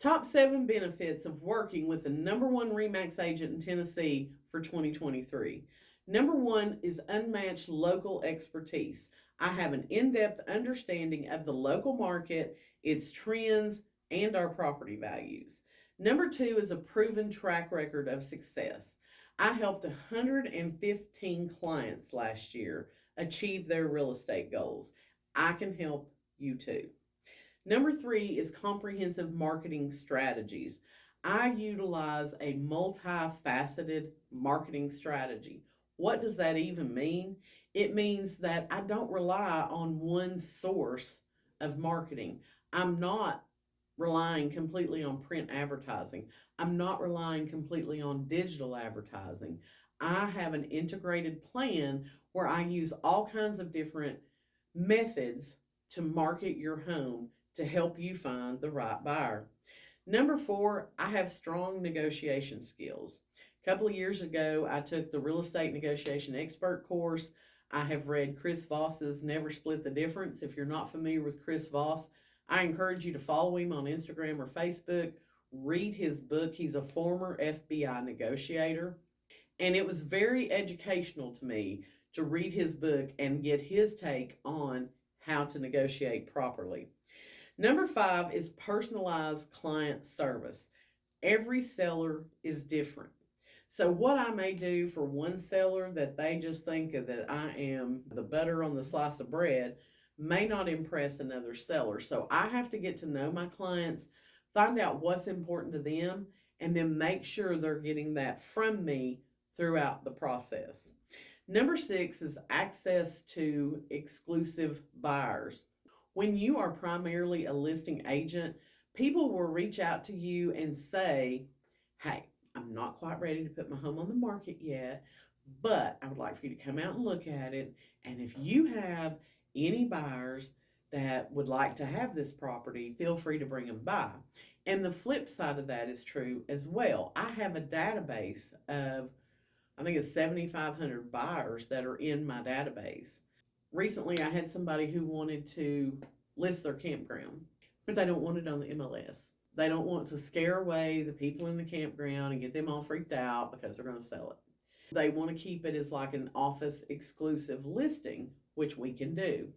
Top 7 benefits of working with the number one REMAX agent in Tennessee for 2023. Number 1 is unmatched local expertise. I have an in depth understanding of the local market, its trends, and our property values. Number 2 is a proven track record of success. I helped 115 clients last year achieve their real estate goals. I can help you too. Number 3 is comprehensive marketing strategies. I utilize a multifaceted marketing strategy. What does that even mean? It means that I don't rely on one source of marketing. I'm not relying completely on print advertising. I'm not relying completely on digital advertising. I have an integrated plan where I use all kinds of different methods to market your home to help you find the right buyer. Number 4, I have strong negotiation skills. A couple of years ago, I took the real estate negotiation expert course. I have read Chris Voss's Never Split the Difference. If you're not familiar with Chris Voss, I encourage you to follow him on Instagram or Facebook. Read his book. He's a former FBI negotiator. And it was very educational to me to read his book and get his take on how to negotiate properly. Number 5 is personalized client service. Every seller is different. So what I may do for one seller that they just think that I am the butter on the slice of bread may not impress another seller. So I have to get to know my clients, find out what's important to them, and then make sure they're getting that from me throughout the process. Number 6 is access to exclusive buyers. When you are primarily a listing agent, people will reach out to you and say, hey, I'm not quite ready to put my home on the market yet, but I would like for you to come out and look at it. And if you have any buyers that would like to have this property, feel free to bring them by. And the flip side of that is true as well. I have a database of, I think it's 7,500 buyers that are in my database. Recently, I had somebody who wanted to list their campground, but they don't want it on the MLS. They don't want to scare away the people in the campground and get them all freaked out because they're going to sell it. They want to keep it as like an office exclusive listing, which we can do.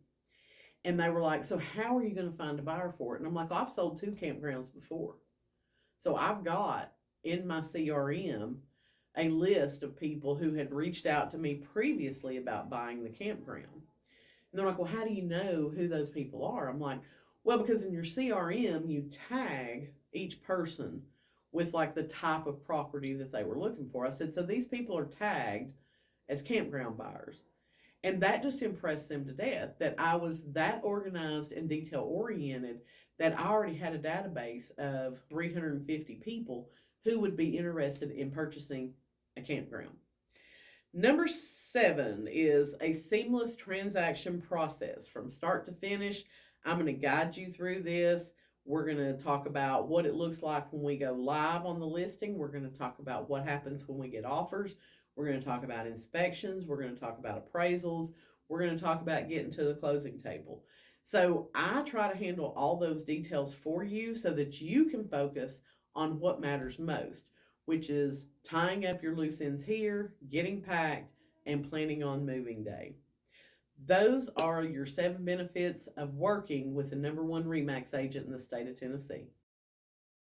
And they were like, so how are you going to find a buyer for it? And I'm like, I've sold 2 campgrounds before. So I've got in my CRM a list of people who had reached out to me previously about buying the campground. And they're like, well, how do you know who those people are? I'm like, well, because in your CRM, you tag each person with like the type of property that they were looking for. I said, so these people are tagged as campground buyers. And that just impressed them to death that I was that organized and detail oriented that I already had a database of 350 people who would be interested in purchasing a campground. Number 7 is a seamless transaction process from start to finish. I'm going to guide you through this. We're going to talk about what it looks like when we go live on the listing. We're going to talk about what happens when we get offers. We're going to talk about inspections. We're going to talk about appraisals. We're going to talk about getting to the closing table. So I try to handle all those details for you so that you can focus on what matters most, which is tying up your loose ends here, getting packed, and planning on moving day. Those are your 7 benefits of working with the number one REMAX agent in the state of Tennessee.